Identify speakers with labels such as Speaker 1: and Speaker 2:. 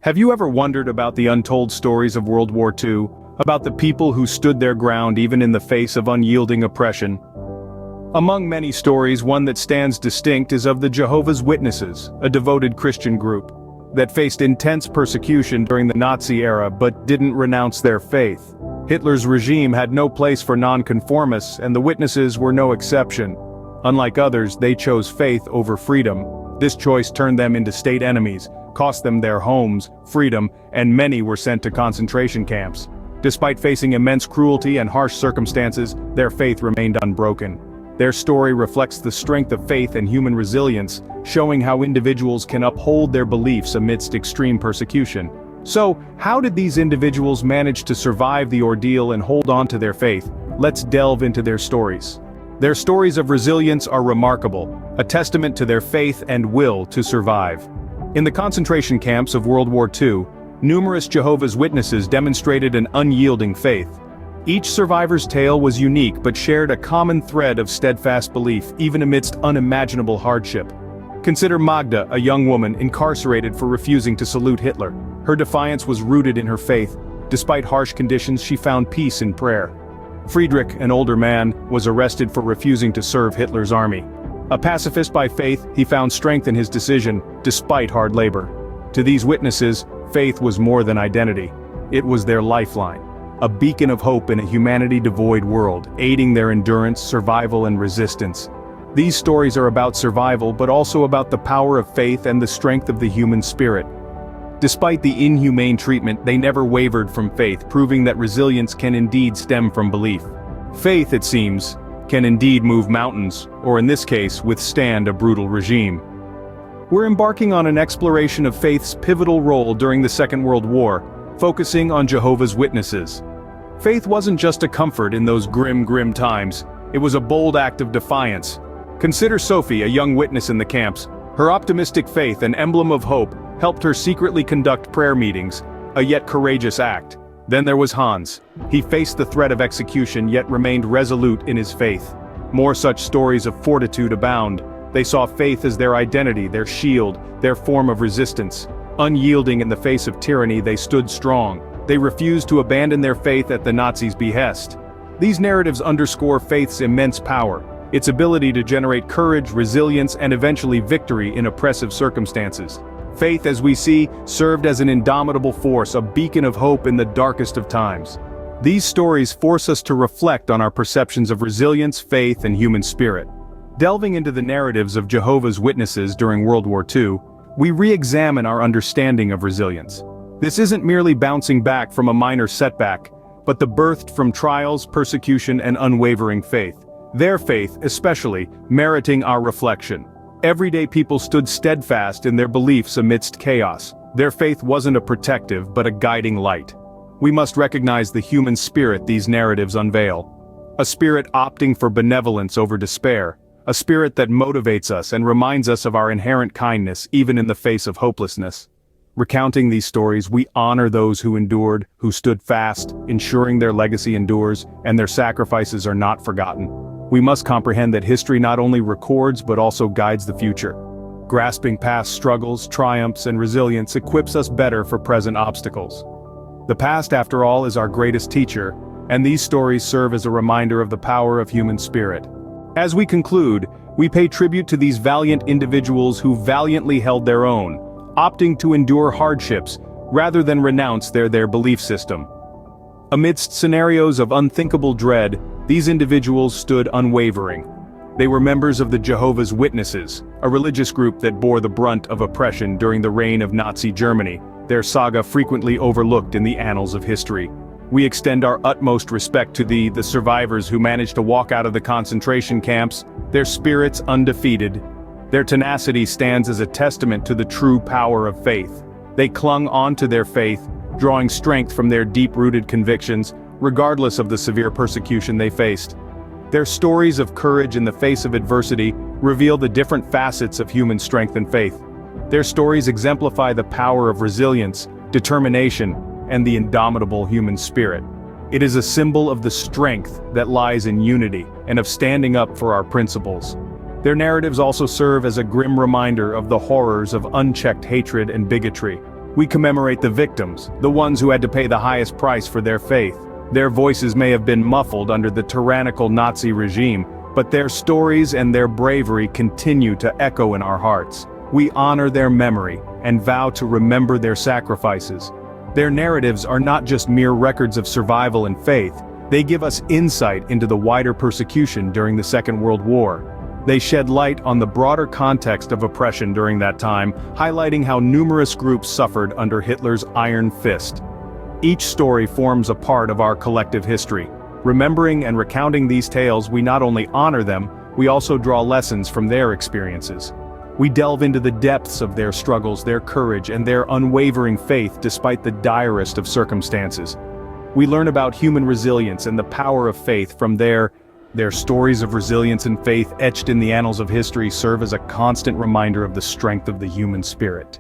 Speaker 1: Have you ever wondered about the untold stories of World War II, about the people who stood their ground even in the face of unyielding oppression? Among many stories, one that stands distinct is of the Jehovah's Witnesses, a devoted Christian group that faced intense persecution during the Nazi era but didn't renounce their faith. Hitler's regime had no place for nonconformists, and the Witnesses were no exception. Unlike others, they chose faith over freedom. This choice turned them into state enemies, cost them their homes, freedom, and many were sent to concentration camps. Despite facing immense cruelty and harsh circumstances, their faith remained unbroken. Their story reflects the strength of faith and human resilience, showing how individuals can uphold their beliefs amidst extreme persecution. So, how did these individuals manage to survive the ordeal and hold on to their faith? Let's delve into their stories. Their stories of resilience are remarkable, a testament to their faith and will to survive. In the concentration camps of World War II, numerous Jehovah's Witnesses demonstrated an unyielding faith. Each survivor's tale was unique but shared a common thread of steadfast belief, even amidst unimaginable hardship. Consider Magda, a young woman incarcerated for refusing to salute Hitler. Her defiance was rooted in her faith. Despite harsh conditions, she found peace in prayer. Friedrich, an older man, was arrested for refusing to serve Hitler's army. A pacifist by faith, he found strength in his decision, despite hard labor. To these witnesses, faith was more than identity. It was their lifeline. A beacon of hope in a humanity-devoid world, aiding their endurance, survival, and resistance. These stories are about survival, but also about the power of faith and the strength of the human spirit. Despite the inhumane treatment, they never wavered from faith, proving that resilience can indeed stem from belief. Faith, it seems, can indeed move mountains, or in this case, withstand a brutal regime. We're embarking on an exploration of faith's pivotal role during the Second World War, focusing on Jehovah's Witnesses. Faith wasn't just a comfort in those grim times, it was a bold act of defiance. Consider Sophie, a young witness in the camps. Her optimistic faith, an emblem of hope, helped her secretly conduct prayer meetings, a yet courageous act. Then there was Hans. He faced the threat of execution yet remained resolute in his faith. More such stories of fortitude abound. They saw faith as their identity, their shield, their form of resistance. Unyielding in the face of tyranny, they stood strong. They refused to abandon their faith at the Nazis' behest. These narratives underscore faith's immense power, its ability to generate courage, resilience, and eventually victory in oppressive circumstances. Faith, as we see, served as an indomitable force, a beacon of hope in the darkest of times. These stories force us to reflect on our perceptions of resilience, faith, and human spirit. Delving into the narratives of Jehovah's Witnesses during World War II, we re-examine our understanding of resilience. This isn't merely bouncing back from a minor setback, but the birthed from trials, persecution, and unwavering faith. Their faith, especially, meriting our reflection. Everyday people stood steadfast in their beliefs amidst chaos. Their faith wasn't a protective but a guiding light. We must recognize the human spirit these narratives unveil. A spirit opting for benevolence over despair. A spirit that motivates us and reminds us of our inherent kindness even in the face of hopelessness. Recounting these stories, we honor those who endured, who stood fast, ensuring their legacy endures, and their sacrifices are not forgotten. We must comprehend that history not only records but also guides the future. Grasping past struggles, triumphs, and resilience equips us better for present obstacles. The past, after all, is our greatest teacher, and these stories serve as a reminder of the power of human spirit. As we conclude, we pay tribute to these valiant individuals who valiantly held their own, opting to endure hardships rather than renounce their belief system. Amidst scenarios of unthinkable dread, these individuals stood unwavering. They were members of the Jehovah's Witnesses, a religious group that bore the brunt of oppression during the reign of Nazi Germany, their saga frequently overlooked in the annals of history. We extend our utmost respect to the survivors who managed to walk out of the concentration camps, their spirits undefeated. Their tenacity stands as a testament to the true power of faith. They clung on to their faith, drawing strength from their deep-rooted convictions, regardless of the severe persecution they faced. Their stories of courage in the face of adversity reveal the different facets of human strength and faith. Their stories exemplify the power of resilience, determination, and the indomitable human spirit. It is a symbol of the strength that lies in unity and of standing up for our principles. Their narratives also serve as a grim reminder of the horrors of unchecked hatred and bigotry. We commemorate the victims, the ones who had to pay the highest price for their faith. Their voices may have been muffled under the tyrannical Nazi regime, but their stories and their bravery continue to echo in our hearts. We honor their memory and vow to remember their sacrifices. Their narratives are not just mere records of survival and faith, they give us insight into the wider persecution during the Second World War. They shed light on the broader context of oppression during that time, highlighting how numerous groups suffered under Hitler's iron fist. Each story forms a part of our collective history. Remembering and recounting these tales, we not only honor them, we also draw lessons from their experiences. We delve into the depths of their struggles, their courage, and their unwavering faith despite the direst of circumstances. We learn about human resilience and the power of faith from their stories of resilience and faith etched in the annals of history serve as a constant reminder of the strength of the human spirit.